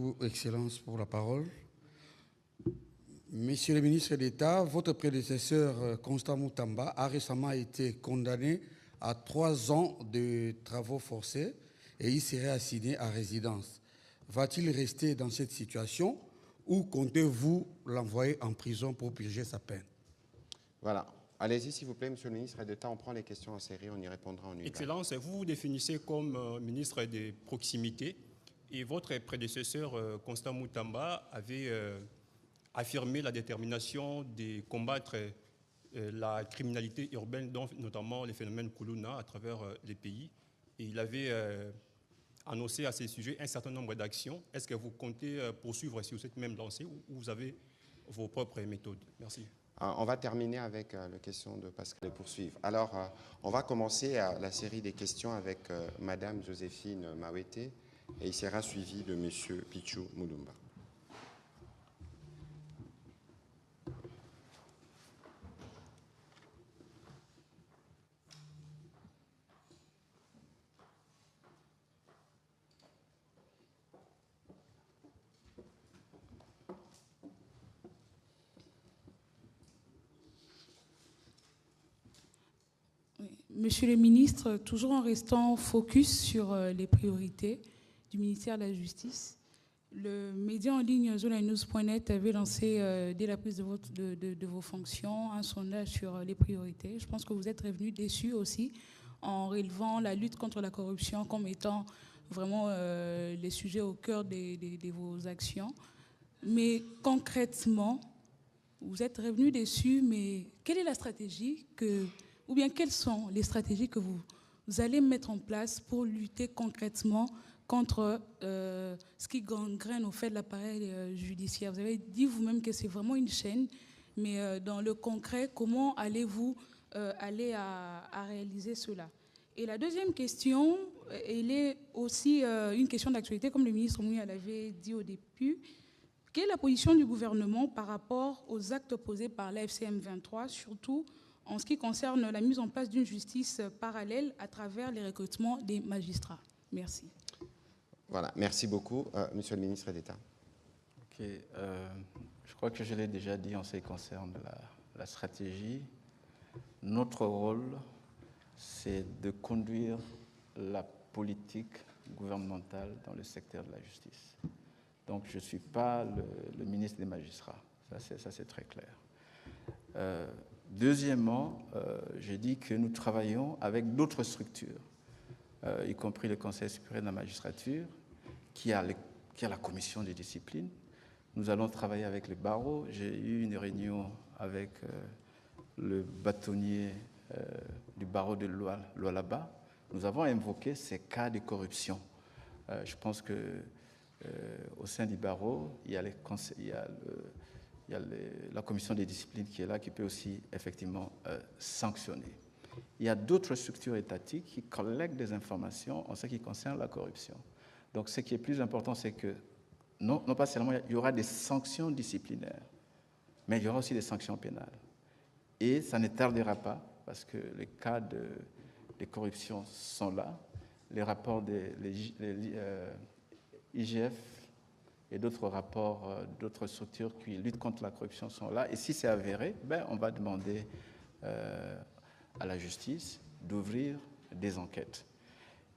beaucoup, Excellence, pour la parole. Monsieur le ministre d'État, votre prédécesseur, Constant Moutamba, a récemment été condamné à 3 ans de travaux forcés et il serait assigné à résidence. Va-t-il rester dans cette situation ou comptez-vous l'envoyer en prison pour purger sa peine? Voilà. Allez-y, s'il vous plaît, Monsieur le ministre d'État. On prend les questions en série, on y répondra en une. Excellence, vous vous définissez comme ministre des proximités et votre prédécesseur, Constant Moutamba, avait affirmé la détermination de combattre la criminalité urbaine, dont notamment les phénomènes Koulouna à travers les pays. Et il avait annoncé à ces sujets un certain nombre d'actions. Est-ce que vous comptez poursuivre sur cette même lancée ou vous avez vos propres méthodes? Merci. On va terminer avec la question de Pascal et poursuivre. Alors, on va commencer la série des questions avec Madame Joséphine Mawete et il sera suivi de Monsieur Pichou Moulumba. Monsieur le ministre, toujours en restant focus sur les priorités du ministère de la Justice, le média en ligne zonenews.net avait lancé, dès la prise de vos fonctions, un sondage sur les priorités. Je pense que vous êtes revenu déçu aussi en relevant la lutte contre la corruption comme étant vraiment les sujets au cœur de vos actions. Mais concrètement, vous êtes revenu déçu, mais quelle est la stratégie ou bien quelles sont les stratégies que vous allez mettre en place pour lutter concrètement contre ce qui gangrène au fait de l'appareil judiciaire? Vous avez dit vous-même que c'est vraiment une chaîne, mais dans le concret, comment allez-vous aller à réaliser cela? Et la deuxième question, elle est aussi une question d'actualité, comme le ministre Mouya l'avait dit au début. Quelle est la position du gouvernement par rapport aux actes posés par l'AFCM 23, surtout en ce qui concerne la mise en place d'une justice parallèle à travers les recrutements des magistrats? Merci. Voilà, merci beaucoup. Monsieur le ministre d'État. Ok, je crois que je l'ai déjà dit en ce qui concerne la stratégie. Notre rôle, c'est de conduire la politique gouvernementale dans le secteur de la justice. Donc, je ne suis pas le ministre des magistrats. Ça, c'est très clair. Deuxièmement, j'ai dit que nous travaillons avec d'autres structures, y compris le Conseil supérieur de la magistrature, qui a la commission des disciplines. Nous allons travailler avec le barreau. J'ai eu une réunion avec le bâtonnier du barreau de Lualaba. Nous avons invoqué ces cas de corruption. Je pense que au sein du barreau, il y a la commission des disciplines qui est là, qui peut aussi effectivement sanctionner. Il y a d'autres structures étatiques qui collectent des informations en ce qui concerne la corruption. Donc ce qui est plus important, c'est que non pas seulement il y aura des sanctions disciplinaires, mais il y aura aussi des sanctions pénales. Et ça ne tardera pas, parce que les cas de corruption sont là, les rapports des IGF et d'autres rapports d'autres structures qui luttent contre la corruption sont là. Et si c'est avéré, on va demander à la justice d'ouvrir des enquêtes.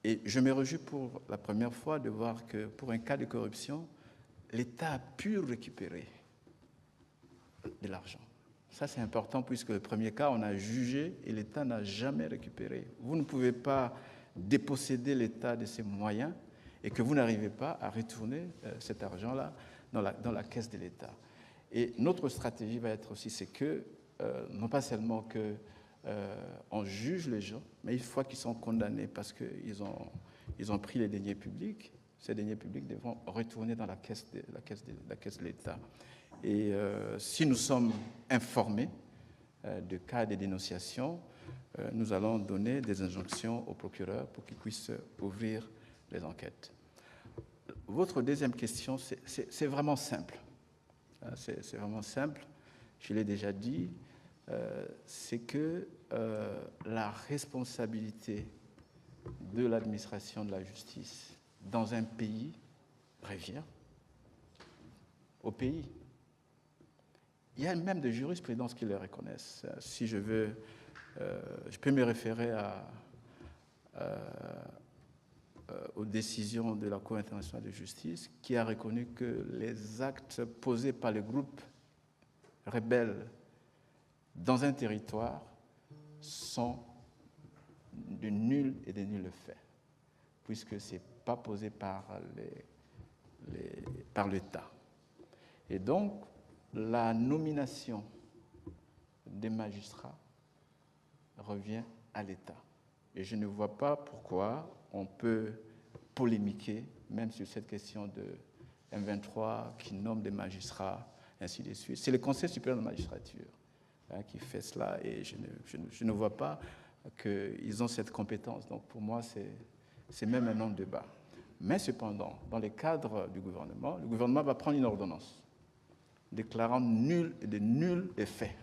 Et je me réjouis pour la première fois de voir que pour un cas de corruption, l'État a pu récupérer de l'argent. Ça, c'est important puisque le premier cas, on a jugé et l'État n'a jamais récupéré. Vous ne pouvez pas déposséder l'État de ses moyens et que vous n'arrivez pas à retourner cet argent-là dans la caisse de l'État. Et notre stratégie va être aussi, c'est que, non pas seulement qu'on juge les gens, mais une fois qu'ils sont condamnés parce qu'ils ont pris les deniers publics, ces deniers publics devront retourner dans la caisse de l'État. Et si nous sommes informés de cas de dénonciation, nous allons donner des injonctions au procureur pour qu'il puisse ouvrir les enquêtes. Votre deuxième question, c'est vraiment simple. C'est vraiment simple, je l'ai déjà dit, c'est que la responsabilité de l'administration de la justice dans un pays revient au pays. Il y a même des jurisprudences qui les reconnaissent. Si je veux, je peux me référer aux décisions de la Cour internationale de justice qui a reconnu que les actes posés par les groupes rebelles dans un territoire sont de nuls et de nuls faits, puisque ce n'est pas posé par l'État. Et donc, la nomination des magistrats revient à l'État. Et je ne vois pas pourquoi on peut polémiquer, même sur cette question de M23 qui nomme des magistrats, ainsi de suite. C'est le Conseil supérieur de la magistrature qui fait cela, et je ne vois pas qu'ils ont cette compétence. Donc pour moi, c'est même un non-débat. Mais cependant, dans le cadre du gouvernement, le gouvernement va prendre une ordonnance déclarant nul et de nuls effets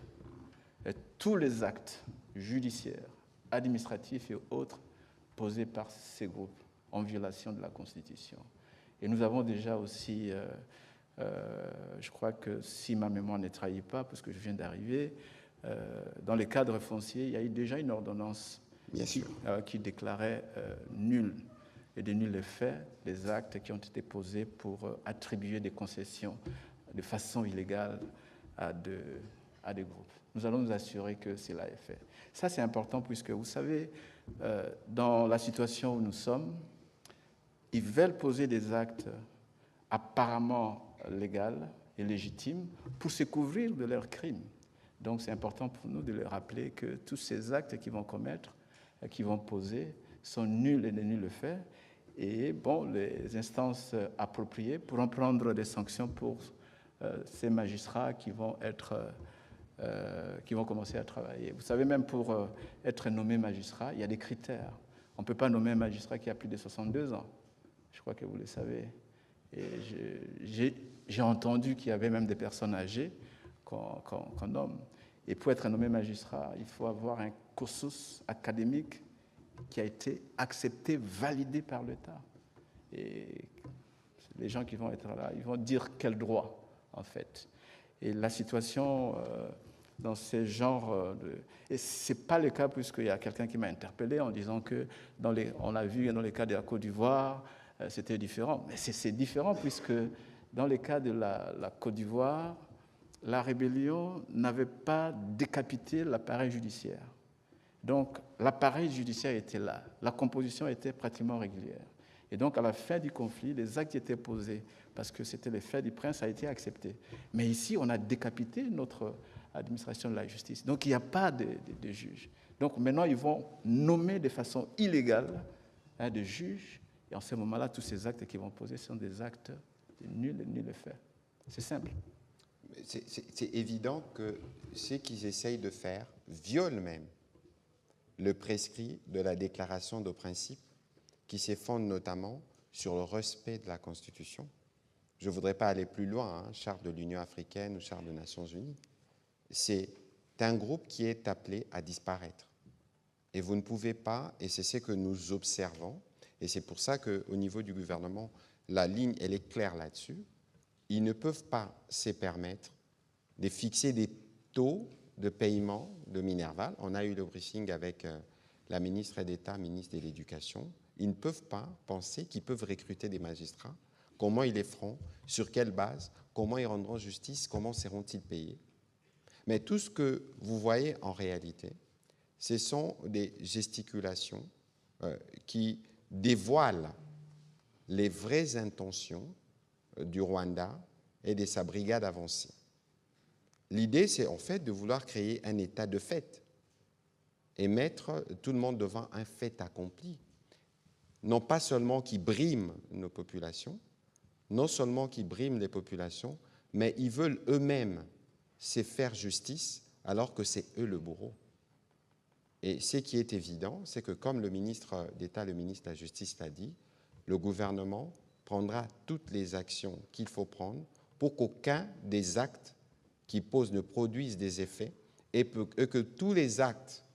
et tous les actes judiciaires, administratifs et autres posés par ces groupes en violation de la Constitution. Et nous avons déjà aussi, je crois que si ma mémoire ne trahit pas, parce que je viens d'arriver, dans le cadre foncier, il y a eu déjà une ordonnance qui déclarait nul et de nuls effets les actes qui ont été posés pour attribuer des concessions de façon illégale à des groupes. Nous allons nous assurer que cela est fait. Ça, c'est important puisque, vous savez, dans la situation où nous sommes, ils veulent poser des actes apparemment légaux et légitimes pour se couvrir de leurs crimes. Donc, c'est important pour nous de leur rappeler que tous ces actes qu'ils vont commettre, qu'ils vont poser, sont nuls et de nuls faits. Et bon, les instances appropriées pourront prendre des sanctions pour ces magistrats qui vont commencer à travailler. Vous savez, même pour être nommé magistrat, il y a des critères. On ne peut pas nommer un magistrat qui a plus de 62 ans. Je crois que vous le savez. Et j'ai entendu qu'il y avait même des personnes âgées qu'on nomme. Et pour être nommé magistrat, il faut avoir un cursus académique qui a été accepté, validé par l'État. Et les gens qui vont être là, ils vont dire quel droit, en fait. Et la situation dans ce genre et ce n'est pas le cas puisqu'il y a quelqu'un qui m'a interpellé en disant que, on l'a vu dans le cas de la Côte d'Ivoire, c'était différent. Mais c'est différent puisque dans le cas de la Côte d'Ivoire, la rébellion n'avait pas décapité l'appareil judiciaire. Donc, l'appareil judiciaire était là. La composition était pratiquement régulière. Et donc, à la fin du conflit, les actes étaient posés parce que c'était le fait du prince, a été accepté. Mais ici, on a décapité notre administration de la justice. Donc, il n'y a pas de juge. Donc, maintenant, ils vont nommer de façon illégale des juges. Et en ce moment-là, tous ces actes qu'ils vont poser sont des actes de nul effet. C'est simple. C'est évident que ce qu'ils essayent de faire viole même le prescrit de la déclaration de principe qui se fonde notamment sur le respect de la Constitution. Je ne voudrais pas aller plus loin, charte de l'Union africaine ou charte des Nations unies. C'est un groupe qui est appelé à disparaître. Et vous ne pouvez pas, et c'est ce que nous observons, et c'est pour ça qu'au niveau du gouvernement, la ligne, elle est claire là-dessus. Ils ne peuvent pas se permettre de fixer des taux de paiement de Minerval. On a eu le briefing avec la ministre d'État, ministre de l'Éducation. Ils ne peuvent pas penser qu'ils peuvent recruter des magistrats. Comment ils les feront? Sur quelle base? Comment ils rendront justice? Comment seront-ils payés? Mais tout ce que vous voyez en réalité, ce sont des gesticulations qui dévoilent les vraies intentions du Rwanda et de sa brigade avancée. L'idée, c'est en fait de vouloir créer un état de fait et mettre tout le monde devant un fait accompli. Non pas seulement qui briment nos populations, non seulement qui briment les populations, mais ils veulent eux-mêmes se faire justice alors que c'est eux le bourreau. Et ce qui est évident, c'est que comme le ministre d'État, le ministre de la Justice l'a dit, le gouvernement prendra toutes les actions qu'il faut prendre pour qu'aucun des actes qui posent ne produisent des effets et que tous les actes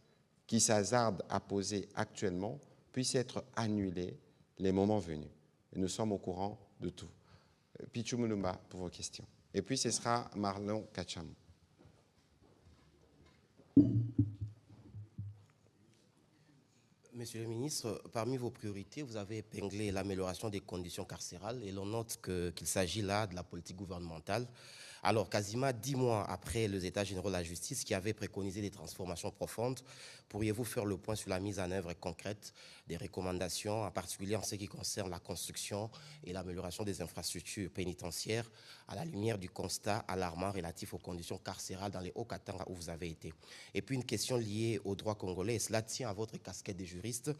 qui s'hasardent à poser actuellement puissent être annulés les moments venus. Et nous sommes au courant de tout. Pichou Mulumba, pour vos questions. Et puis, ce sera Marlon Kacham. Monsieur le ministre, parmi vos priorités, vous avez épinglé l'amélioration des conditions carcérales et l'on note qu'il s'agit là de la politique gouvernementale. Alors, quasiment 10 mois après les États généraux de la justice qui avaient préconisé des transformations profondes, pourriez-vous faire le point sur la mise en œuvre concrète des recommandations, en particulier en ce qui concerne la construction et l'amélioration des infrastructures pénitentiaires, à la lumière du constat alarmant relatif aux conditions carcérales dans les Hauts-Katanga où vous avez été? Et puis une question liée au droit congolais, et cela tient à votre casquette de juriste.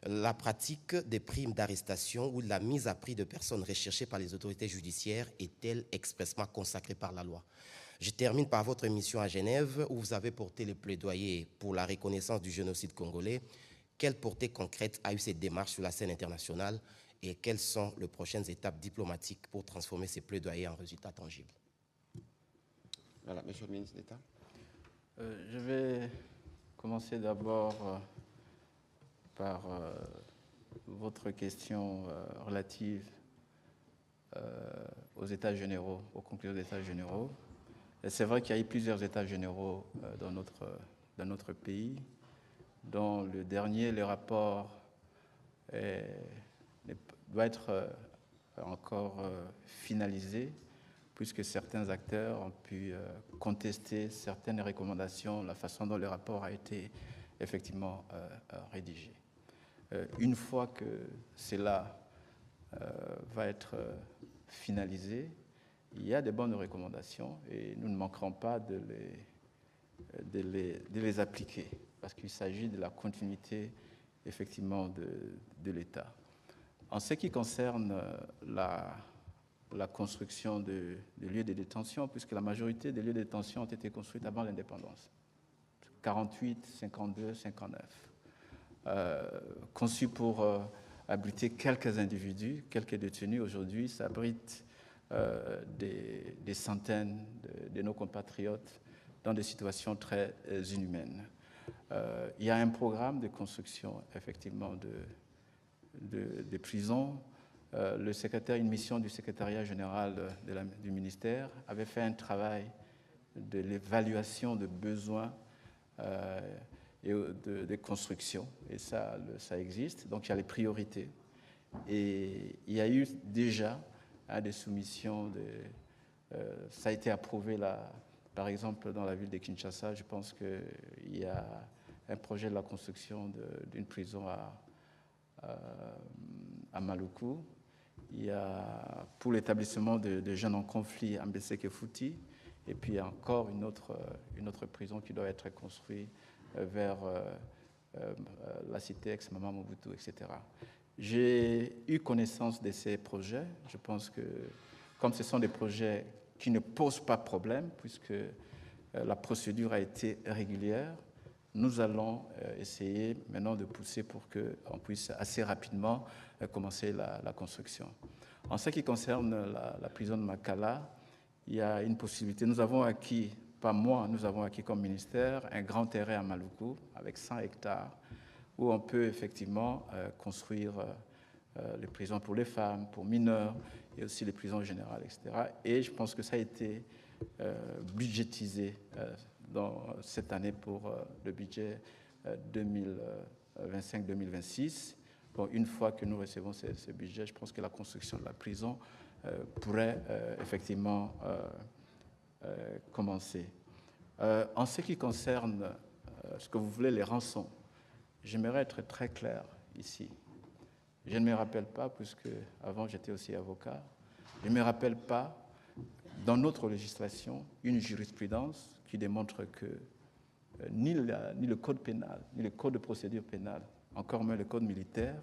La pratique des primes d'arrestation ou de la mise à prix de personnes recherchées par les autorités judiciaires est-elle expressément consacrée par la loi? Je termine par votre mission à Genève où vous avez porté le plaidoyer pour la reconnaissance du génocide congolais. Quelle portée concrète a eu cette démarche sur la scène internationale et quelles sont les prochaines étapes diplomatiques pour transformer ces plaidoyers en résultats tangibles? Voilà, Monsieur le ministre d'État. Je vais commencer d'abord par votre question relative aux États généraux, aux conclusions des États généraux. C'est vrai qu'il y a eu plusieurs États généraux dans notre pays, dont le dernier, le rapport, doit être encore finalisé, puisque certains acteurs ont pu contester certaines recommandations, la façon dont le rapport a été effectivement rédigé. Une fois que cela va être finalisé, il y a de bonnes recommandations et nous ne manquerons pas de les appliquer parce qu'il s'agit de la continuité effectivement de l'État. En ce qui concerne la construction de lieux de détention, puisque la majorité des lieux de détention ont été construits avant l'indépendance, 48, 52, 59. Conçu pour abriter quelques individus, quelques détenus. Aujourd'hui, ça abrite des centaines de nos compatriotes dans des situations très inhumaines. Il y a un programme de construction, effectivement, de prisons. Une mission du secrétariat général du ministère avait fait un travail de l'évaluation de besoins et de construction, et ça existe. Donc il y a les priorités. Et il y a eu déjà des soumissions, ça a été approuvé là, par exemple dans la ville de Kinshasa, je pense qu'il y a un projet de la construction d'une prison à Maluku. Il y a pour l'établissement de jeunes en conflit à Mbeseke-Fouti, et puis il y a encore une autre prison qui doit être construite vers la cité ex-Mama Mobutu, etc. J'ai eu connaissance de ces projets. Je pense que, comme ce sont des projets qui ne posent pas problème, puisque la procédure a été régulière, nous allons essayer maintenant de pousser pour qu'on puisse assez rapidement commencer la construction. En ce qui concerne la prison de Makala, il y a une possibilité. Nous avons acquis, pas moi, nous avons acquis comme ministère un grand terrain à Maluku avec 100 hectares où on peut effectivement construire les prisons pour les femmes, pour mineurs et aussi les prisons générales, etc. Et je pense que ça a été budgétisé dans cette année pour le budget 2025-2026. Bon, une fois que nous recevons ce budget, je pense que la construction de la prison pourrait effectivement commencer. En ce qui concerne ce que vous voulez, les rançons, j'aimerais être très clair ici. Je ne me rappelle pas, puisque avant j'étais aussi avocat, je ne me rappelle pas dans notre législation une jurisprudence qui démontre que ni le code pénal, ni le code de procédure pénale, encore moins le code militaire,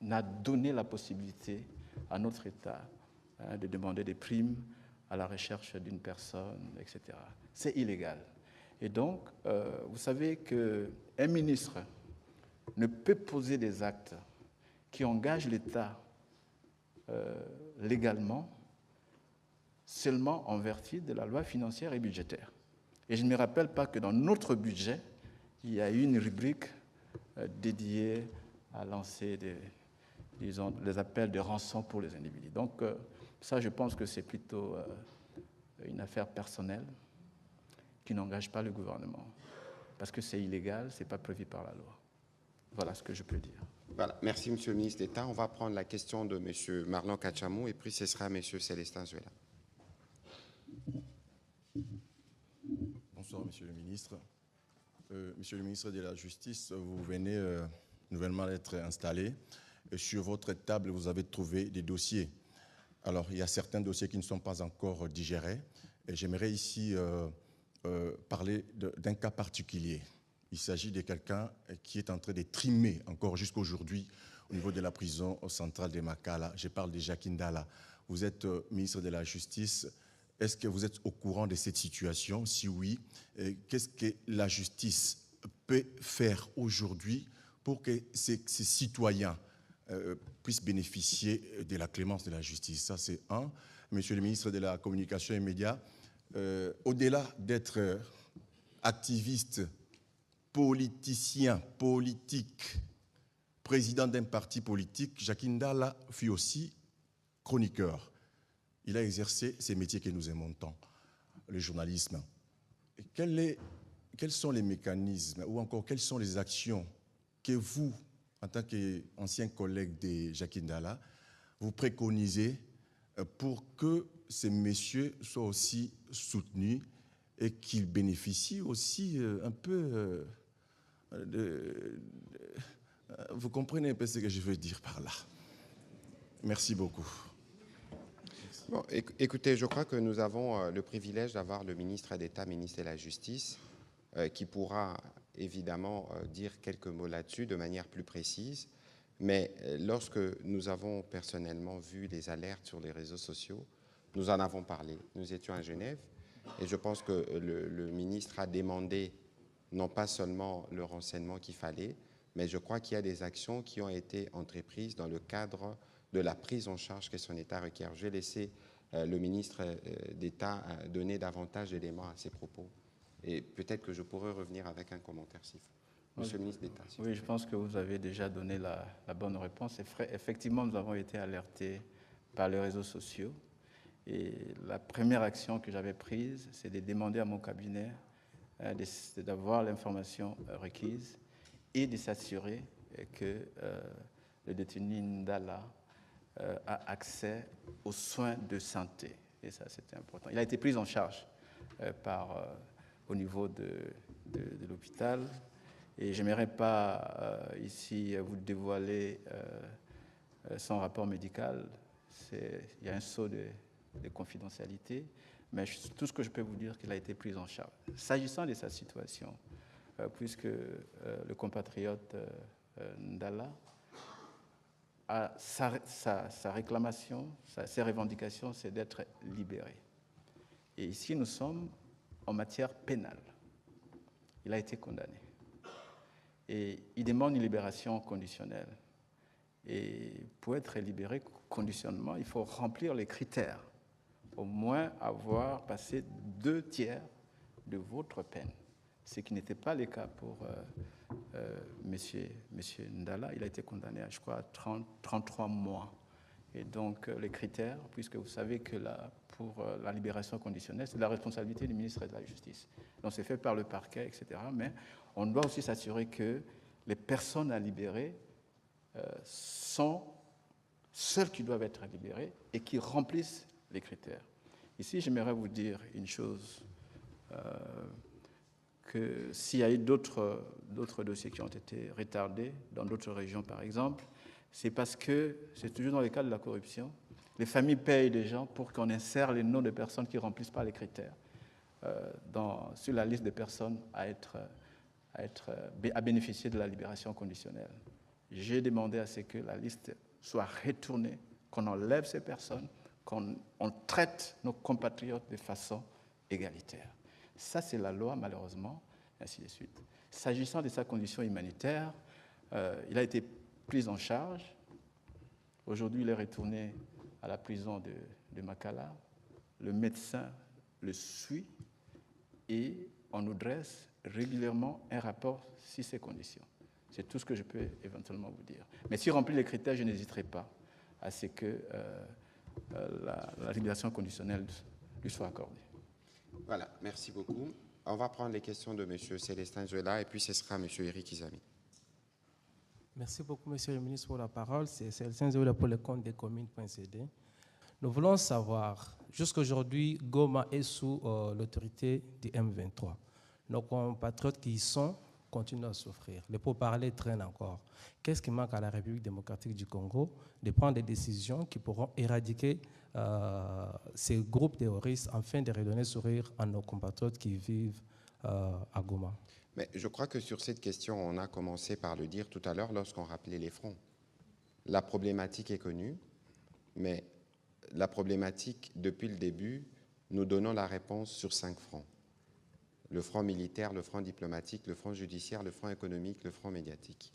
n'a donné la possibilité à notre État de demander des primes à la recherche d'une personne, etc. C'est illégal. Et donc, vous savez qu'un ministre ne peut poser des actes qui engagent l'État légalement seulement en vertu de la loi financière et budgétaire. Et je ne me rappelle pas que dans notre budget, il y a eu une rubrique dédiée à lancer les appels de rançon pour les individus. Donc, Ça, je pense que c'est plutôt une affaire personnelle qui n'engage pas le gouvernement. Parce que c'est illégal, ce n'est pas prévu par la loi. Voilà ce que je peux dire. Voilà. Merci, Monsieur le ministre d'État. On va prendre la question de Monsieur Marlon Kachamou et puis ce sera Monsieur Célestin Zuela. Bonsoir, Monsieur le ministre. Monsieur le ministre de la Justice, vous venez nouvellement d'être installé. Sur votre table, vous avez trouvé des dossiers. Alors, il y a certains dossiers qui ne sont pas encore digérés. Et j'aimerais ici parler d'un cas particulier. Il s'agit de quelqu'un qui est en train de trimer encore jusqu'à aujourd'hui au niveau de la prison centrale de Makala. Je parle de Jacques Ndala. Vous êtes ministre de la Justice. Est-ce que vous êtes au courant de cette situation? Si oui, qu'est-ce que la justice peut faire aujourd'hui pour que ces citoyens puissent bénéficier de la clémence de la justice? Ça, c'est un. Monsieur le ministre de la Communication et Médias, au-delà d'être activiste, politicien, politique, président d'un parti politique, Jacques Ndala fut aussi chroniqueur. Il a exercé ces métiers que nous aimons tant, le journalisme. Quels sont les mécanismes ou encore quelles sont les actions que vous, en tant qu'ancien collègue de Jacques Ndala, vous préconisez pour que ces messieurs soient aussi soutenus et qu'ils bénéficient aussi un peu vous comprenez un peu ce que je veux dire par là. Merci beaucoup. Bon, écoutez, je crois que nous avons le privilège d'avoir le ministre d'État, ministre de la Justice, qui pourra évidemment dire quelques mots là-dessus de manière plus précise. Mais lorsque nous avons personnellement vu les alertes sur les réseaux sociaux, nous en avons parlé. Nous étions à Genève et je pense que le ministre a demandé non pas seulement le renseignement qu'il fallait, mais je crois qu'il y a des actions qui ont été entreprises dans le cadre de la prise en charge que son État requiert. Je vais laisser le ministre d'État donner davantage d'éléments à ses propos. Et peut-être que je pourrais revenir avec un commentaire si Monsieur le ministre d'État. Oui, je pense que vous avez déjà donné la bonne réponse. Effectivement, nous avons été alertés par les réseaux sociaux. Et la première action que j'avais prise, c'est de demander à mon cabinet d'avoir l'information requise et de s'assurer que le détenu Ndala a accès aux soins de santé. Et ça, c'était important. Il a été pris en charge au niveau de l'hôpital. Et je n'aimerais pas ici vous dévoiler son rapport médical. Il y a un saut de confidentialité. Mais tout ce que je peux vous dire, c'est qu'il a été pris en charge. S'agissant de sa situation, puisque le compatriote Ndala sa réclamation, ses revendications, c'est d'être libéré. Et ici, nous sommes en matière pénale. Il a été condamné. Et il demande une libération conditionnelle. Et pour être libéré conditionnellement, il faut remplir les critères. Au moins avoir passé 2/3 de votre peine. Ce qui n'était pas le cas pour monsieur Ndala. Il a été condamné à, je crois, 33 mois. Et donc, les critères, puisque vous savez que pour la libération conditionnelle, c'est la responsabilité du ministre de la Justice. Donc, c'est fait par le parquet, etc. Mais on doit aussi s'assurer que les personnes à libérer sont celles qui doivent être libérées et qui remplissent les critères. Ici, j'aimerais vous dire une chose, que s'il y a eu d'autres dossiers qui ont été retardés, dans d'autres régions par exemple, c'est parce que, c'est toujours dans le cadre de la corruption, les familles payent des gens pour qu'on insère les noms de personnes qui ne remplissent pas les critères sur la liste des personnes à bénéficier de la libération conditionnelle. J'ai demandé à ce que la liste soit retournée, qu'on enlève ces personnes, qu'on traite nos compatriotes de façon égalitaire. Ça, c'est la loi, malheureusement, ainsi de suite. S'agissant de sa condition humanitaire, il a été pris en charge. Aujourd'hui, il est retourné à la prison de Makala. Le médecin le suit et on nous dresse régulièrement un rapport sur ses conditions. C'est tout ce que je peux éventuellement vous dire. Mais s'il remplit les critères, je n'hésiterai pas à ce que la libération conditionnelle lui soit accordée. Voilà, merci beaucoup. On va prendre les questions de M. Célestin Zuela et puis ce sera M. Eric Izami. Merci beaucoup, Monsieur le ministre, pour la parole. C'est Célestin Zuela pour le compte des communes.cd. Nous voulons savoir, jusqu'aujourd'hui, Goma est sous l'autorité du M23. Nos compatriotes qui y sont continuent à souffrir. Les pourparlers traînent encore. Qu'est-ce qui manque à la République démocratique du Congo de prendre des décisions qui pourront éradiquer ces groupes terroristes afin de redonner sourire à nos compatriotes qui vivent à Goma? Mais je crois que sur cette question, on a commencé par le dire tout à l'heure lorsqu'on rappelait les fronts. La problématique est connue, mais la problématique, depuis le début, nous donnons la réponse sur 5 fronts. Le front militaire, le front diplomatique, le front judiciaire, le front économique, le front médiatique.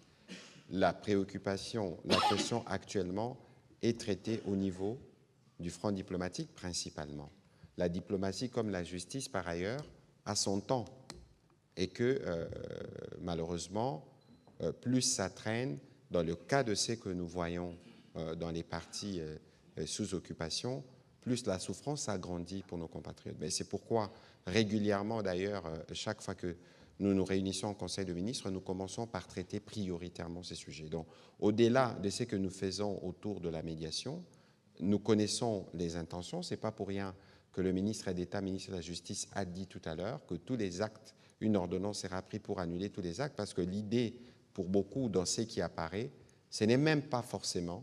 La préoccupation, la question actuellement est traitée au niveau du front diplomatique principalement. La diplomatie comme la justice, par ailleurs, a son temps. Et que, malheureusement, plus ça traîne, dans le cas de ce que nous voyons dans les partis sous occupation, plus la souffrance s'agrandit pour nos compatriotes. Mais c'est pourquoi, régulièrement d'ailleurs, chaque fois que nous nous réunissons en Conseil de ministres, nous commençons par traiter prioritairement ces sujets. Donc, au-delà de ce que nous faisons autour de la médiation, nous connaissons les intentions. Ce n'est pas pour rien que le ministre d'État, ministre de la Justice, a dit tout à l'heure que tous les actes, une ordonnance sera prise pour annuler tous les actes, parce que l'idée, pour beaucoup, dans ce qui apparaît, ce n'est même pas forcément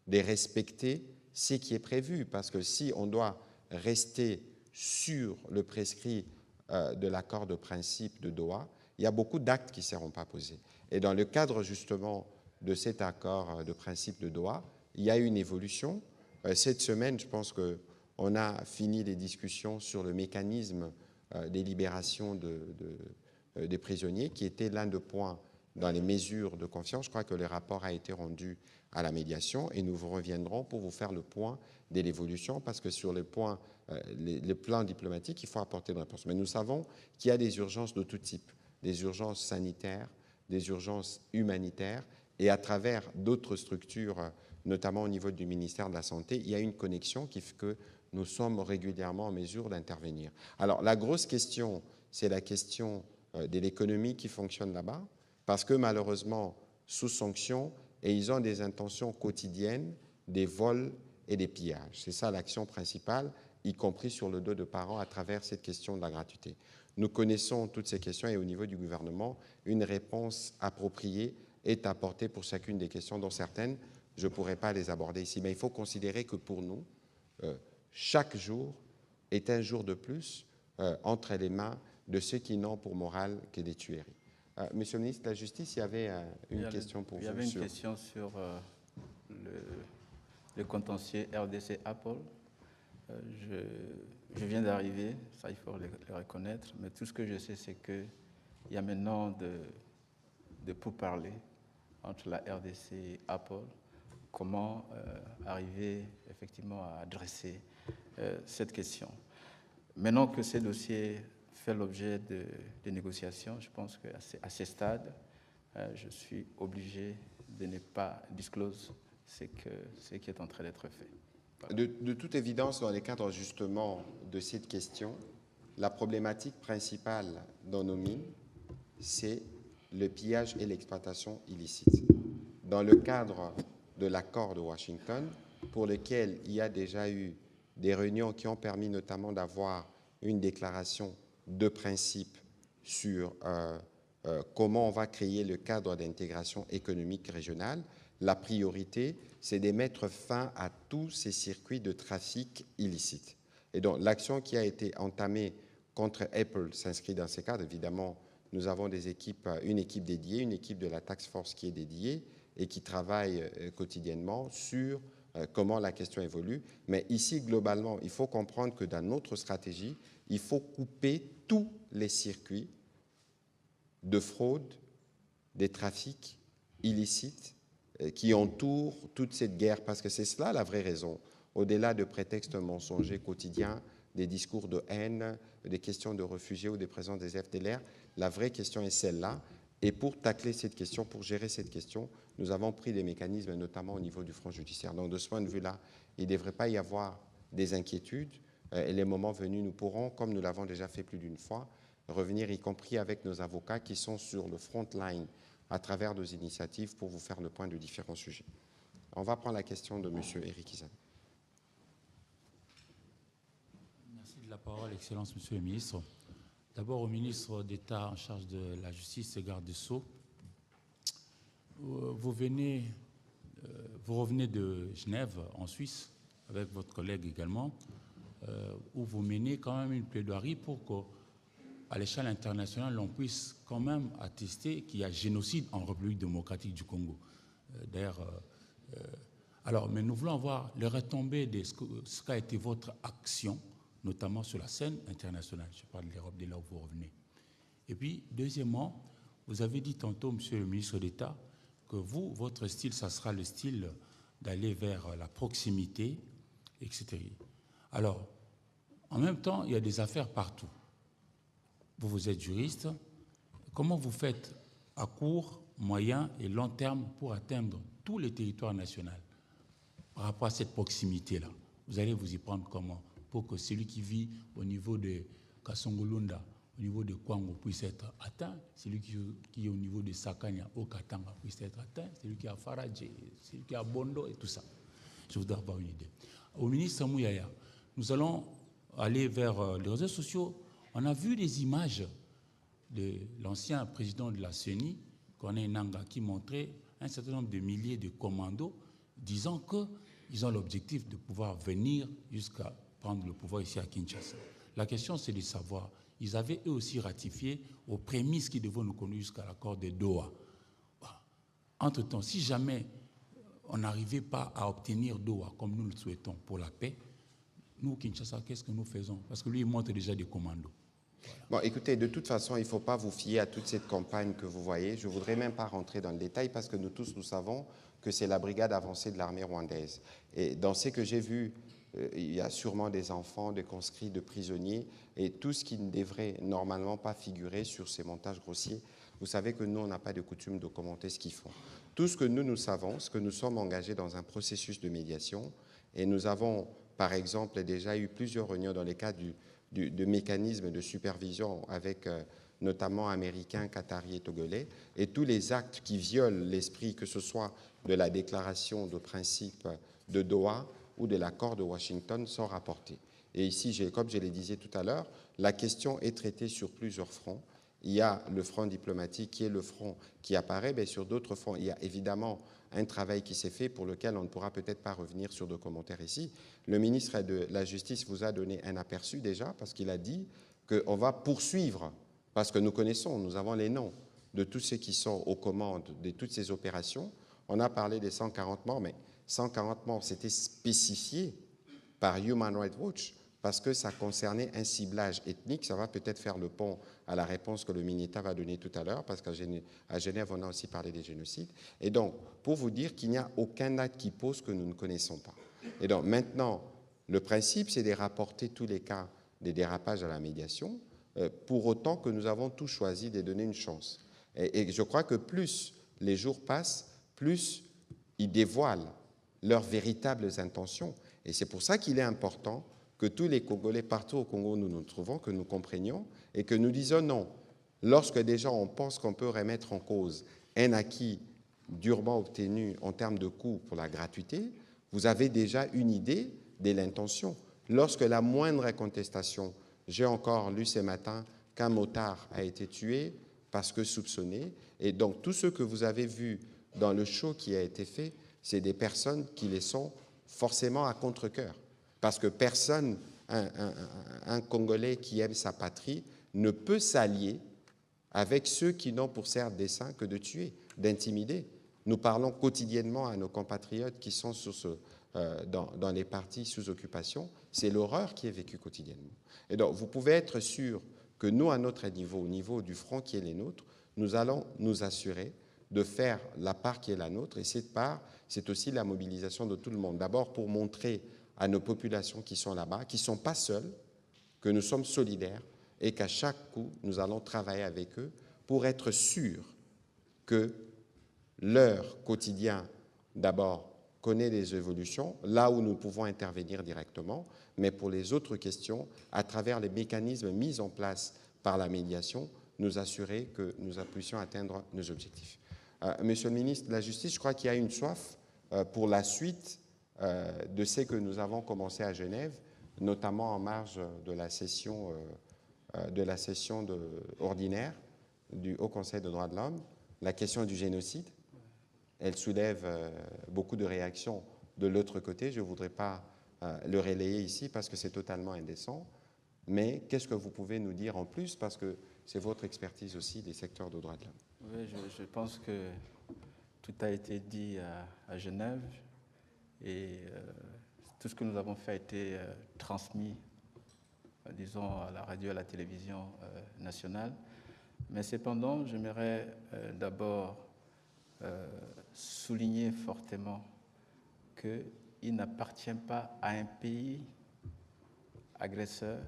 de respecter ce qui est prévu, parce que si on doit rester sur le prescrit de l'accord de principe de Doha, il y a beaucoup d'actes qui ne seront pas posés. Et dans le cadre justement de cet accord de principe de Doha, il y a une évolution. Cette semaine, je pense qu'on a fini les discussions sur le mécanisme des libérations des prisonniers, qui était l'un des points dans les mesures de confiance. Je crois que le rapport a été rendu à la médiation et nous vous reviendrons pour vous faire le point de l'évolution, parce que sur le point, le plan diplomatique, il faut apporter une réponse. Mais nous savons qu'il y a des urgences de tout type, des urgences sanitaires, des urgences humanitaires, et à travers d'autres structures, notamment au niveau du ministère de la Santé, il y a une connexion qui fait que nous sommes régulièrement en mesure d'intervenir. Alors, la grosse question, c'est la question de l'économie qui fonctionne là-bas, parce que malheureusement, sous sanction, et ils ont des intentions quotidiennes, des vols et des pillages. C'est ça l'action principale, y compris sur le dos de parents à travers cette question de la gratuité. Nous connaissons toutes ces questions et au niveau du gouvernement, une réponse appropriée est apportée pour chacune des questions, dont certaines, je ne pourrais pas les aborder ici. Mais il faut considérer que pour nous, chaque jour est un jour de plus entre les mains de ceux qui n'ont pour morale que des tueries. Monsieur le ministre de la Justice, il y avait une question pour vous. Il y avait une question sur le contentieux RDC Apple. Je viens d'arriver, ça il faut le reconnaître, mais tout ce que je sais, c'est qu'il y a maintenant de pourparlers entre la RDC et Apple. Comment arriver effectivement à adresser cette question. Maintenant que ce dossier fait l'objet de négociations, je pense qu'à ce stade, je suis obligé de ne pas disclose ce qui est en train d'être fait. Voilà. De toute évidence, dans les cadres justement de cette question, la problématique principale dans nos mines, c'est le pillage et l'exploitation illicite. Dans le cadre de l'accord de Washington, pour lequel il y a déjà eu des réunions qui ont permis notamment d'avoir une déclaration de principe sur comment on va créer le cadre d'intégration économique régionale, la priorité, c'est de mettre fin à tous ces circuits de trafic illicite. Et donc, l'action qui a été entamée contre Apple s'inscrit dans ces cadres. Évidemment, nous avons des équipes, une équipe dédiée, une équipe de la Task Force qui est dédiée et qui travaille quotidiennement sur comment la question évolue. Mais ici, globalement, il faut comprendre que dans notre stratégie, il faut couper tous les circuits de fraude, des trafics illicites qui entourent toute cette guerre, parce que c'est cela la vraie raison, au-delà de prétextes mensongers quotidiens, des discours de haine, des questions de réfugiés ou des présences des FDLR, la vraie question est celle-là, Et pour tacler cette question, pour gérer cette question, nous avons pris des mécanismes, notamment au niveau du front judiciaire. Donc de ce point de vue-là, il ne devrait pas y avoir des inquiétudes. Et les moments venus, nous pourrons, comme nous l'avons déjà fait plus d'une fois, revenir, y compris avec nos avocats qui sont sur le front line à travers nos initiatives pour vous faire le point de différents sujets. On va prendre la question de M. Éric Izan. Merci de la parole, Excellence, Monsieur le Ministre. D'abord au ministre d'État en charge de la justice et garde des Sceaux. Vous revenez de Genève, en Suisse, avec votre collègue également, où vous menez quand même une plaidoirie pour qu'à l'échelle internationale, on puisse quand même attester qu'il y a génocide en République démocratique du Congo. D'ailleurs, alors, mais nous voulons voir les retombées de ce qu'a été votre action, notamment sur la scène internationale. Je parle de l'Europe, de là où vous revenez. Et puis, deuxièmement, vous avez dit tantôt, Monsieur le ministre d'État, que vous, votre style, ça sera le style d'aller vers la proximité, etc. Alors, en même temps, il y a des affaires partout. Vous êtes juriste. Comment vous faites à court, moyen et long terme pour atteindre tous les territoires nationaux par rapport à cette proximité-là? Vous allez vous y prendre comment pour que celui qui vit au niveau de Kasongolunda, au niveau de Kwango puisse être atteint, celui qui est au niveau de Sakanya, au Katanga puisse être atteint, celui qui est à Faradje, celui qui est à Bondo et tout ça. Je voudrais avoir une idée. Au ministre Mouyaya, nous allons aller vers les réseaux sociaux. On a vu des images de l'ancien président de la CENI, Corneille Nangaa, qui montrait un certain nombre de milliers de commandos disant qu'ils ont l'objectif de pouvoir venir jusqu'à prendre le pouvoir ici à Kinshasa. La question, c'est de savoir, ils avaient eux aussi ratifié aux prémices qui devaient nous conduire jusqu'à l'accord de Doha. Entre-temps, si jamais on n'arrivait pas à obtenir Doha comme nous le souhaitons pour la paix, nous, Kinshasa, qu'est-ce que nous faisons? Parce que lui, il montre déjà des commandos. Bon, écoutez, de toute façon, il ne faut pas vous fier à toute cette campagne que vous voyez. Je ne voudrais même pas rentrer dans le détail parce que nous tous, nous savons que c'est la brigade avancée de l'armée rwandaise. Et dans ce que j'ai vu, il y a sûrement des enfants, des conscrits, de prisonniers, et tout ce qui ne devrait normalement pas figurer sur ces montages grossiers. Vous savez que nous, on n'a pas de coutume de commenter ce qu'ils font. Tout ce que nous savons, c'est que nous sommes engagés dans un processus de médiation, et nous avons, par exemple, déjà eu plusieurs réunions dans le cadre de mécanismes de supervision avec notamment américains, qataris et togolais, et tous les actes qui violent l'esprit, que ce soit de la déclaration de principe de Doha ou de l'accord de Washington, sont rapportés. Et ici, comme je le disais tout à l'heure, la question est traitée sur plusieurs fronts. Il y a le front diplomatique qui est le front qui apparaît, mais sur d'autres fronts, il y a évidemment un travail qui s'est fait pour lequel on ne pourra peut-être pas revenir sur de commentaires ici. Le ministre de la Justice vous a donné un aperçu déjà, parce qu'il a dit qu'on va poursuivre, parce que nous connaissons, nous avons les noms de tous ceux qui sont aux commandes de toutes ces opérations. On a parlé des 140 morts, mais 140 morts, c'était spécifié par Human Rights Watch, parce que ça concernait un ciblage ethnique. Ça va peut-être faire le pont à la réponse que le ministre va donner tout à l'heure, parce qu'à Genève, on a aussi parlé des génocides. Et donc, pour vous dire qu'il n'y a aucun acte qui pose que nous ne connaissons pas. Et donc, maintenant, le principe, c'est de rapporter tous les cas des dérapages à la médiation, pour autant que nous avons tous choisi de donner une chance. Et je crois que plus les jours passent, plus ils dévoilent leurs véritables intentions. Et c'est pour ça qu'il est important que tous les Congolais, partout au Congo où nous nous trouvons, que nous comprenions et que nous disons non. Lorsque déjà on pense qu'on peut remettre en cause un acquis durement obtenu en termes de coûts pour la gratuité, vous avez déjà une idée de l'intention. Lorsque la moindre contestation, j'ai encore lu ce matin qu'un motard a été tué parce que soupçonné, et donc tout ce que vous avez vu dans le show qui a été fait, c'est des personnes qui les sont forcément à contre-cœur. Parce que personne, un Congolais qui aime sa patrie, ne peut s'allier avec ceux qui n'ont pour certes dessein que de tuer, d'intimider. Nous parlons quotidiennement à nos compatriotes qui sont dans les partis sous occupation. C'est l'horreur qui est vécue quotidiennement. Et donc, vous pouvez être sûr que nous, à notre niveau, au niveau du front qui est les nôtres, nous allons nous assurer de faire la part qui est la nôtre. Et cette part, c'est aussi la mobilisation de tout le monde. D'abord, pour montrer à nos populations qui sont là-bas, qui ne sont pas seules, que nous sommes solidaires et qu'à chaque coup, nous allons travailler avec eux pour être sûrs que leur quotidien, d'abord, connaît des évolutions, là où nous pouvons intervenir directement, mais pour les autres questions, à travers les mécanismes mis en place par la médiation, nous assurer que nous puissions atteindre nos objectifs. Monsieur le ministre de la Justice, je crois qu'il y a une soif pour la suite de ce que nous avons commencé à Genève, notamment en marge de la session, ordinaire du Haut Conseil des droits de l'homme, la question du génocide. Elle soulève beaucoup de réactions de l'autre côté. Je ne voudrais pas le relayer ici parce que c'est totalement indécent. Mais qu'est-ce que vous pouvez nous dire en plus, parce que c'est votre expertise aussi des secteurs de droits de l'homme? Oui, je pense que tout a été dit à Genève et tout ce que nous avons fait a été transmis, disons, à la radio et à la télévision nationale. Mais cependant, j'aimerais d'abord souligner fortement qu'il n'appartient pas à un pays agresseur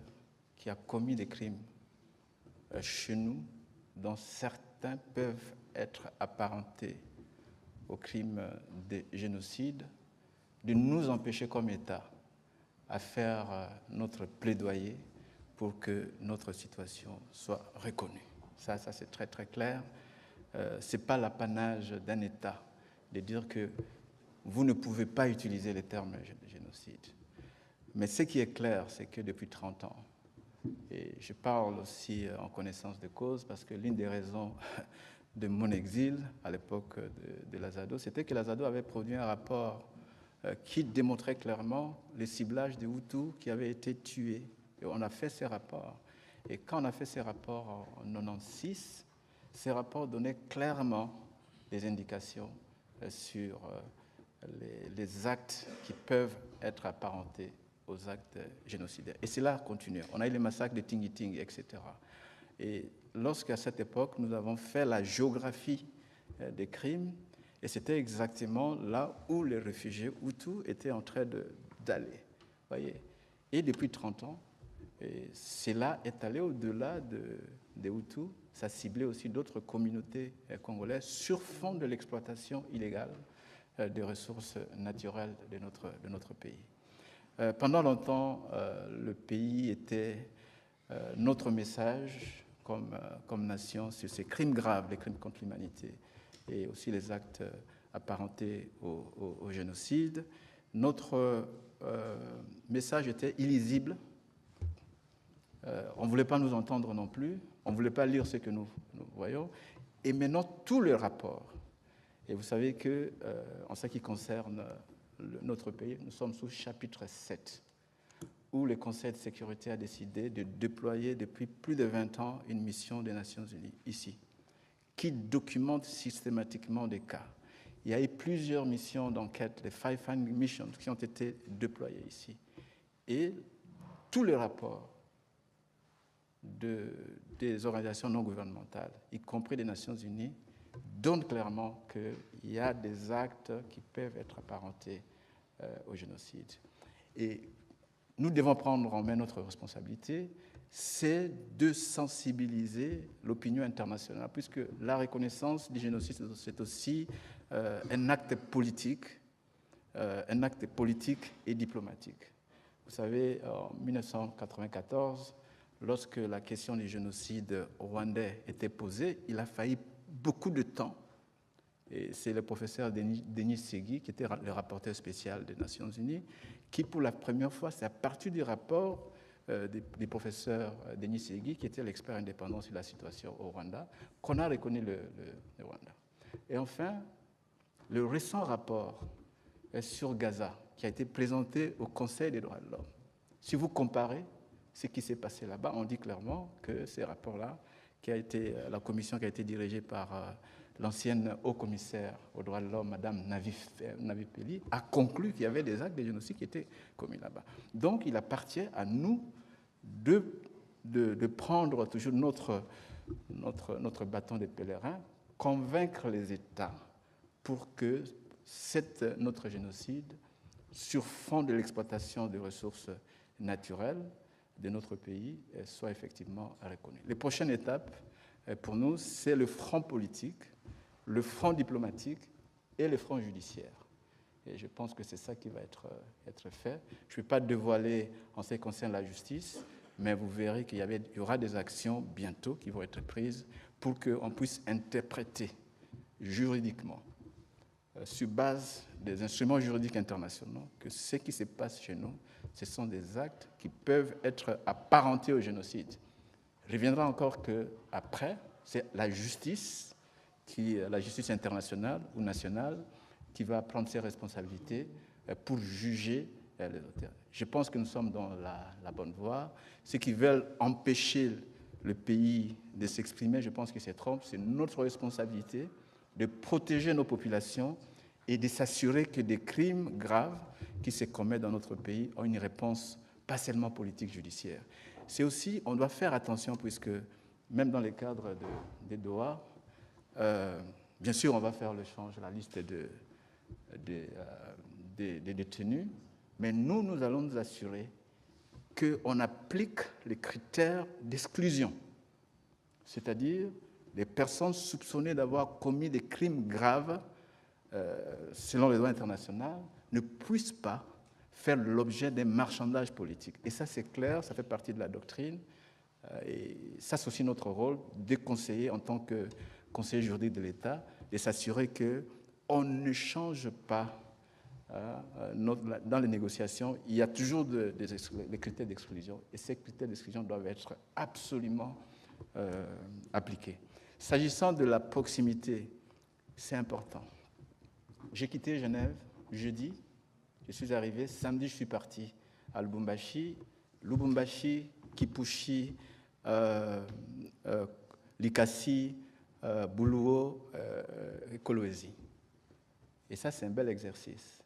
qui a commis des crimes chez nous, dont certains peuvent être apparentés aux crimes de génocide, de nous empêcher comme État à faire notre plaidoyer pour que notre situation soit reconnue. Ça c'est très très clair. Ce n'est pas l'apanage d'un État de dire que vous ne pouvez pas utiliser les termes de génocide. Mais ce qui est clair, c'est que depuis 30 ans, et je parle aussi en connaissance de cause, parce que l'une des raisons de mon exil à l'époque de l'Azado, c'était que l'Azado avait produit un rapport qui démontrait clairement les ciblages des Hutus qui avaient été tués. Et on a fait ces rapports. Et quand on a fait ces rapports en 1996, ces rapports donnaient clairement des indications sur les actes qui peuvent être apparentés aux actes génocidaires. Et cela continue. On a eu les massacres de Tingiting, etc. Et lorsqu'à cette époque, nous avons fait la géographie des crimes, et c'était exactement là où les réfugiés Hutus étaient en train d'aller. Voyez. Et depuis 30 ans, cela est allé au-delà des Hutus. Ça ciblait aussi d'autres communautés congolaises sur fond de l'exploitation illégale des ressources naturelles de notre pays. Pendant longtemps, le pays était notre message comme nation sur ces crimes graves, les crimes contre l'humanité et aussi les actes apparentés au génocide. Notre message était illisible. On ne voulait pas nous entendre non plus. On ne voulait pas lire ce que nous voyons. Et maintenant, tous les rapports. Et vous savez qu'en ce qui concerne notre pays, nous sommes sous chapitre 7, où le Conseil de sécurité a décidé de déployer depuis plus de 20 ans une mission des Nations Unies, ici, qui documente systématiquement des cas. Il y a eu plusieurs missions d'enquête, les fact-finding missions, qui ont été déployées ici. Et tous les rapports des organisations non gouvernementales, y compris des Nations Unies, donnent clairement qu'il y a des actes qui peuvent être apparentés au génocide. Et nous devons prendre en main notre responsabilité, c'est de sensibiliser l'opinion internationale, puisque la reconnaissance du génocide, c'est aussi un acte politique et diplomatique. Vous savez, en 1994, lorsque la question du génocide rwandais était posée, il a fallu beaucoup de temps. Et c'est le professeur Denis Segui, qui était le rapporteur spécial des Nations Unies, qui, pour la première fois, c'est à partir du rapport du professeur Denis Segui, qui était l'expert indépendant sur la situation au Rwanda, qu'on a reconnu le Rwanda. Et enfin, le récent rapport sur Gaza, qui a été présenté au Conseil des droits de l'homme. Si vous comparez ce qui s'est passé là-bas, on dit clairement que ces rapports-là, la commission qui a été dirigée par l'ancienne haut-commissaire aux droits de l'homme, Mme Navi Peli, a conclu qu'il y avait des actes de génocide qui étaient commis là-bas. Donc, il appartient à nous de prendre toujours notre bâton de pèlerin, convaincre les États pour que notre génocide, sur fond de l'exploitation des ressources naturelles de notre pays, soit effectivement reconnue. Les prochaines étapes, pour nous, c'est le front politique le front diplomatique et le front judiciaire. Et je pense que c'est ça qui va être fait. Je ne vais pas dévoiler en ce qui concerne la justice, mais vous verrez qu'il y aura des actions bientôt qui vont être prises pour qu'on puisse interpréter juridiquement, sur base des instruments juridiques internationaux, que ce qui se passe chez nous, ce sont des actes qui peuvent être apparentés au génocide. Il reviendra encore qu'après, c'est la justice internationale ou nationale, qui va prendre ses responsabilités pour juger les auteurs. Je pense que nous sommes dans la bonne voie. Ceux qui veulent empêcher le pays de s'exprimer, je pense qu'ils se trompent. C'est notre responsabilité de protéger nos populations et de s'assurer que des crimes graves qui se commettent dans notre pays ont une réponse pas seulement politique, judiciaire. C'est aussi, on doit faire attention, puisque même dans le cadre des Doha, bien sûr, on va faire l'échange, la liste des détenus, mais nous allons nous assurer qu'on applique les critères d'exclusion, c'est-à-dire les personnes soupçonnées d'avoir commis des crimes graves selon les lois internationales ne puissent pas faire l'objet d'un marchandage politique. Et ça, c'est clair, ça fait partie de la doctrine. Et ça, c'est aussi notre rôle de conseiller en tant que conseiller juridique de l'État, de s'assurer qu'on ne change pas dans les négociations. Il y a toujours des critères d'exclusion et ces critères d'exclusion doivent être absolument appliqués. S'agissant de la proximité, c'est important. J'ai quitté Genève jeudi, je suis arrivé, samedi je suis parti à Lubumbashi, Kipushi, Likasi, Buluo et Kolwezi. Et ça, c'est un bel exercice.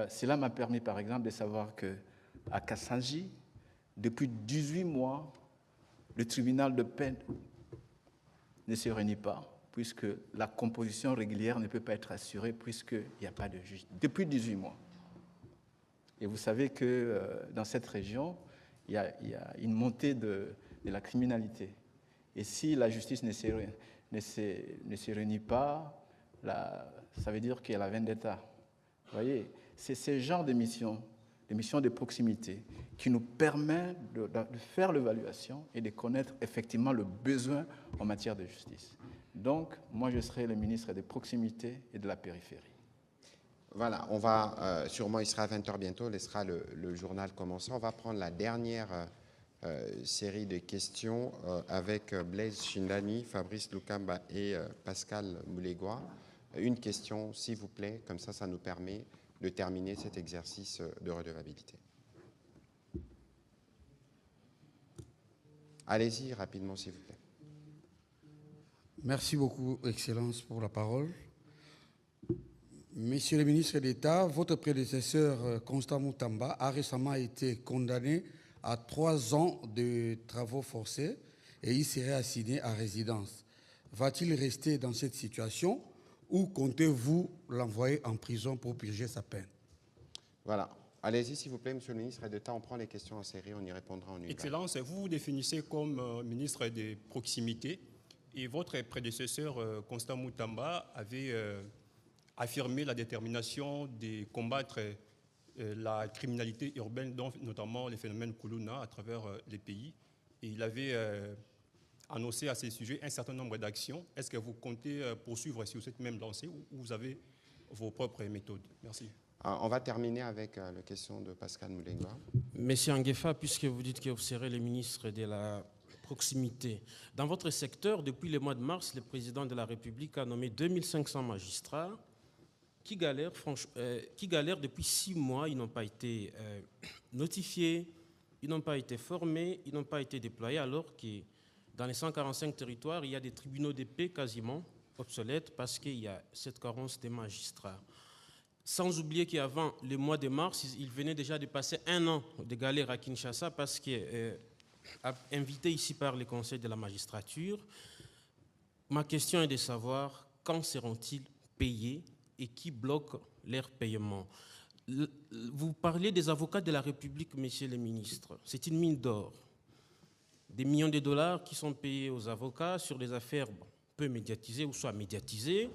Cela m'a permis, par exemple, de savoir qu'à Kassanji, depuis 18 mois, le tribunal de peine ne se réunit pas, puisque la composition régulière ne peut pas être assurée, puisqu'il n'y a pas de juge. Depuis 18 mois. Et vous savez que dans cette région, il y a une montée de la criminalité. Et si la justice ne se réunit pas, ça veut dire qu'il y a la vendetta. Vous voyez, c'est ce genre de missions de proximité, qui nous permet de faire l'évaluation et de connaître effectivement le besoin en matière de justice. Donc, moi, je serai le ministre des proximités et de la périphérie. Voilà, on va, sûrement il sera à 20h bientôt, on laissera le journal commencer. On va prendre la dernière série de questions avec Blaise Shindani, Fabrice Lukamba et Pascal Moulegua. Une question, s'il vous plaît, comme ça nous permet de terminer cet exercice de redevabilité. Allez-y rapidement, s'il vous plaît. Merci beaucoup, Excellence, pour la parole. Monsieur le ministre d'État, votre prédécesseur Constant Moutamba a récemment été condamné à 3 ans de travaux forcés et il serait assigné à résidence. Va-t-il rester dans cette situation ou comptez-vous l'envoyer en prison pour purger sa peine? Voilà. Allez-y, s'il vous plaît, monsieur le ministre d'État. On prend les questions en série, on y répondra en une. Excellence, vous vous définissez comme ministre des proximités et votre prédécesseur Constant Moutamba avait affirmé la détermination de combattre la criminalité urbaine, notamment les phénomènes Kuluna à travers les pays. Et il avait annoncé à ces sujets un certain nombre d'actions. Est-ce que vous comptez poursuivre sur cette même lancée ou vous avez vos propres méthodes? Merci. On va terminer avec la question de Pascal Moulegua. Monsieur Anguefa, puisque vous dites que vous serez le ministre de la proximité, dans votre secteur, depuis le mois de mars, le président de la République a nommé 2500 magistrats qui galèrent depuis 6 mois. Ils n'ont pas été notifiés, ils n'ont pas été formés, ils n'ont pas été déployés, alors que dans les 145 territoires, il y a des tribunaux de paix quasiment obsolètes parce qu'il y a cette carence des magistrats. Sans oublier qu'avant le mois de mars, il venait déjà de passer 1 an de galère à Kinshasa parce qu'il invité ici par le Conseil de la magistrature. Ma question est de savoir quand seront-ils payés et qui bloque leur paiement. Vous parlez des avocats de la République, monsieur le ministre. C'est une mine d'or. Des millions de dollars qui sont payés aux avocats sur des affaires peu médiatisé ou soit médiatisé.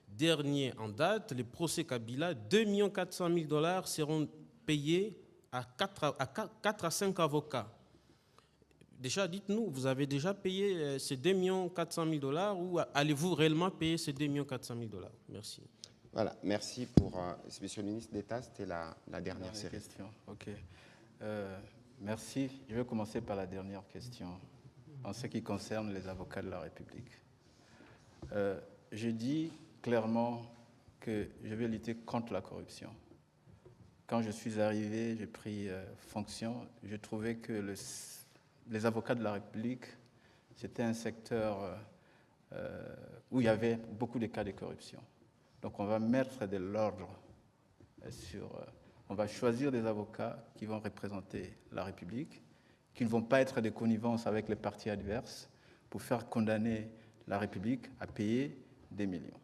Dernier en date, les procès Kabila, 2 400 000 $ seront payés à 4 à 5 avocats. Déjà, dites-nous, vous avez déjà payé ces 2 400 000 $ ou allez-vous réellement payer ces 2 400 000 $? Merci. Voilà, merci pour... Monsieur le ministre d'État, c'était la dernière série. Question. Ok. Merci. Je vais commencer par la dernière question, en ce qui concerne les avocats de la République. Je dis clairement que je vais lutter contre la corruption. Quand je suis arrivé, j'ai pris fonction, je trouvais que les avocats de la République, c'était un secteur où il y avait beaucoup de cas de corruption. Donc on va mettre de l'ordre on va choisir des avocats qui vont représenter la République, qui ne vont pas être de connivence avec les partis adverses pour faire condamner la République à payer des millions.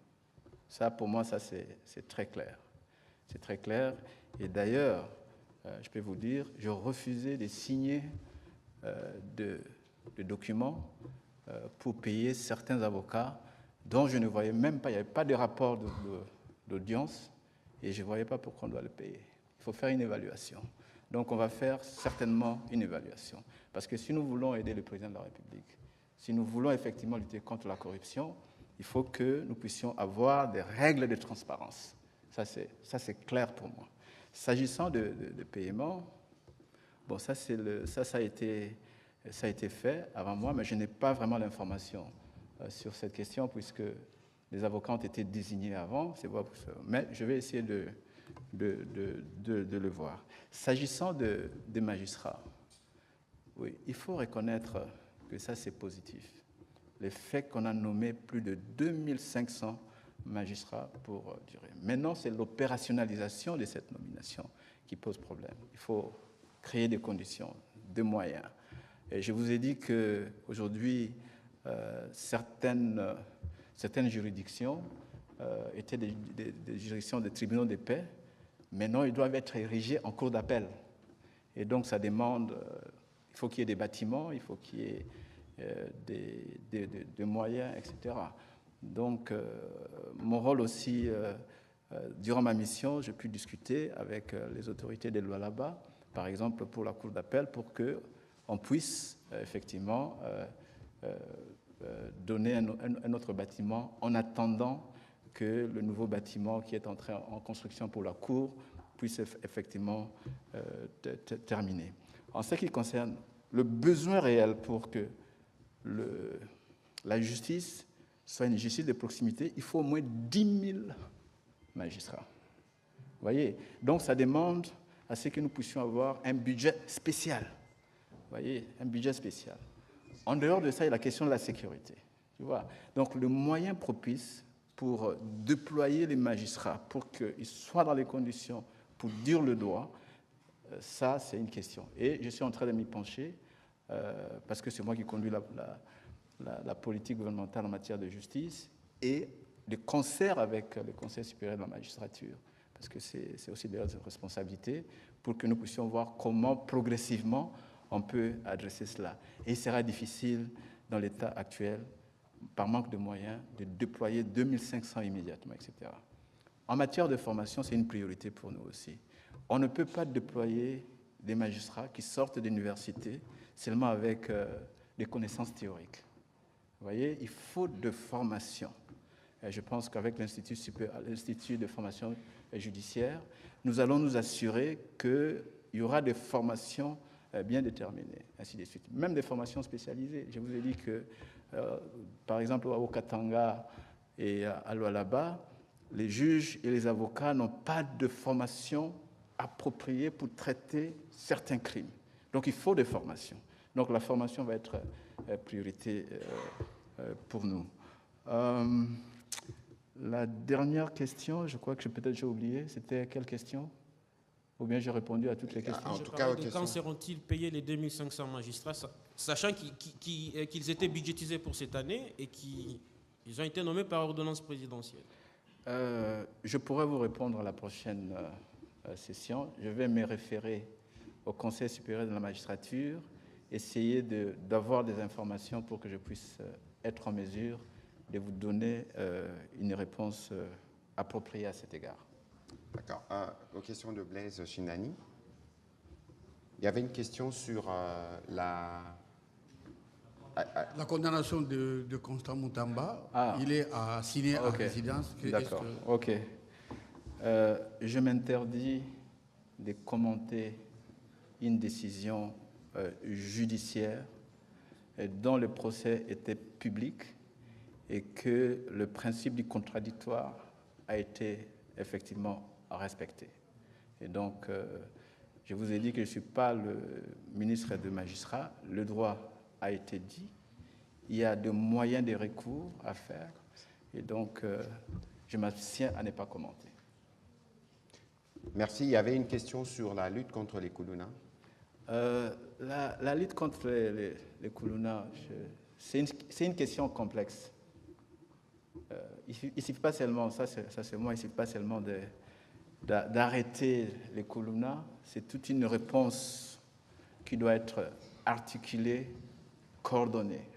Ça, pour moi, ça c'est très clair. C'est très clair. Et d'ailleurs, je peux vous dire, je refusais de signer de documents pour payer certains avocats dont je ne voyais même pas, il n'y avait pas de rapport d'audience et je ne voyais pas pourquoi on doit le payer. Il faut faire une évaluation. Donc on va faire certainement une évaluation. Parce que si nous voulons aider le président de la République, si nous voulons effectivement lutter contre la corruption, il faut que nous puissions avoir des règles de transparence. Ça c'est clair pour moi. S'agissant de paiement, bon, ça a été fait avant moi, mais je n'ai pas vraiment l'information sur cette question puisque les avocats ont été désignés avant. Mais je vais essayer de le voir. S'agissant des magistrats, oui, il faut reconnaître que ça c'est positif. Le fait qu'on a nommé plus de 2500 magistrats pour durer. Maintenant, c'est l'opérationnalisation de cette nomination qui pose problème. Il faut créer des conditions, des moyens. Et je vous ai dit qu'aujourd'hui, certaines juridictions étaient des juridictions des tribunaux de paix. Maintenant, ils doivent être érigés en cour d'appel. Et donc, ça demande, il faut qu'il y ait des bâtiments, il faut qu'il y ait des moyens, etc. Donc, mon rôle aussi, durant ma mission, j'ai pu discuter avec les autorités des lois là-bas, par exemple pour la cour d'appel, pour qu'on puisse effectivement donner un autre bâtiment en attendant que le nouveau bâtiment qui est entré en construction pour la cour puisse effectivement terminer. En ce qui concerne le besoin réel pour que la justice soit une justice de proximité, il faut au moins 10 000 magistrats. Vous voyez? Donc ça demande à ce que nous puissions avoir un budget spécial. Vous voyez? Un budget spécial. En dehors de ça, il y a la question de la sécurité. Tu vois? Donc le moyen propice pour déployer les magistrats, pour qu'ils soient dans les conditions pour dire le droit, ça c'est une question. Et je suis en train de m'y pencher, parce que c'est moi qui conduis la politique gouvernementale en matière de justice et de concert avec le Conseil supérieur de la magistrature, parce que c'est aussi des responsabilités, pour que nous puissions voir comment progressivement on peut adresser cela. Et il sera difficile dans l'état actuel, par manque de moyens, de déployer 2500 immédiatement, etc. En matière de formation, c'est une priorité pour nous aussi. On ne peut pas déployer des magistrats qui sortent d'université seulement avec des connaissances théoriques. Vous voyez, il faut de formation. Et je pense qu'avec l'Institut de formation judiciaire, nous allons nous assurer qu'il y aura des formations bien déterminées, ainsi de suite. Même des formations spécialisées. Je vous ai dit que, par exemple, au Katanga et à Lualaba, les juges et les avocats n'ont pas de formation appropriée pour traiter certains crimes. Donc il faut des formations. Donc la formation va être priorité pour nous. La dernière question, je crois que peut-être j'ai oublié, c'était quelle question? Ou bien j'ai répondu à toutes les questions? En tout cas, quand seront-ils payés les 2500 magistrats, sachant qu'ils étaient budgétisés pour cette année et qu'ils ont été nommés par ordonnance présidentielle? Je pourrais vous répondre à la prochaine session. Je vais me référer au Conseil supérieur de la magistrature, essayer d'avoir des informations pour que je puisse être en mesure de vous donner une réponse appropriée à cet égard. D'accord. Aux questions de Blaise Chinani, il y avait une question sur la condamnation de Constant Moutamba. Il est assigné à résidence. D'accord, ok. Je m'interdis de commenter une décision judiciaire dont le procès était public et que le principe du contradictoire a été effectivement respecté. Et donc, je vous ai dit que je ne suis pas le ministre de magistrat. Le droit a été dit. Il y a de moyens de recours à faire. Et donc, je m'abstiens à ne pas commenter. Merci. Il y avait une question sur la lutte contre les koulouna. La lutte contre les koulouna, c'est une question complexe. Il ne suffit pas seulement, ça c'est moi, il ne suffit pas seulement d'arrêter les koulouna, c'est toute une réponse qui doit être articulée, coordonnée.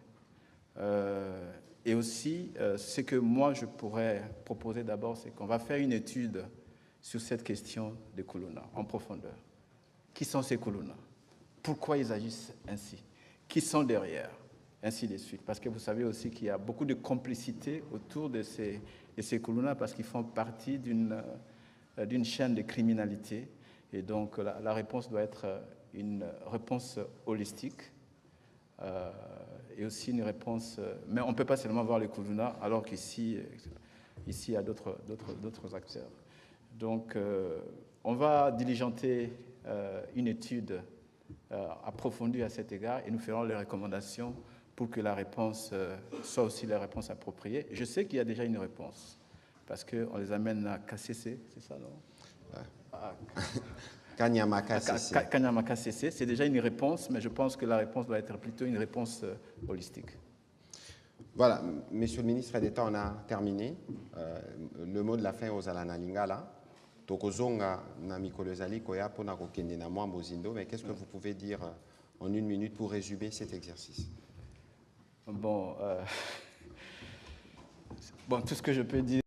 Et aussi, ce que moi je pourrais proposer d'abord, c'est qu'on va faire une étude sur cette question des koulouna en profondeur. Qui sont ces koulouna? Pourquoi ils agissent ainsi? Qui sont derrière? Ainsi de suite. Parce que vous savez aussi qu'il y a beaucoup de complicité autour de ces koulouna parce qu'ils font partie d'une chaîne de criminalité. Et donc, la réponse doit être une réponse holistique et aussi une réponse... mais on ne peut pas seulement voir les koulouna alors qu'ici, il y a d'autres acteurs. Donc, on va diligenter une étude approfondie à cet égard et nous ferons les recommandations pour que la réponse soit aussi la réponse appropriée. Je sais qu'il y a déjà une réponse, parce qu'on les amène à KCC, c'est ça, non? Kanyama KCC. Kanyama KCC, c'est déjà une réponse, mais je pense que la réponse doit être plutôt une réponse holistique. Voilà, Monsieur le ministre d'État, on a terminé. Le mot de la fin aux Alana Lingala. Tokozonga na mikolo ezali koya pona kokende na mwa mozindo, mais qu'est-ce que vous pouvez dire en une minute pour résumer cet exercice? Bon, tout ce que je peux dire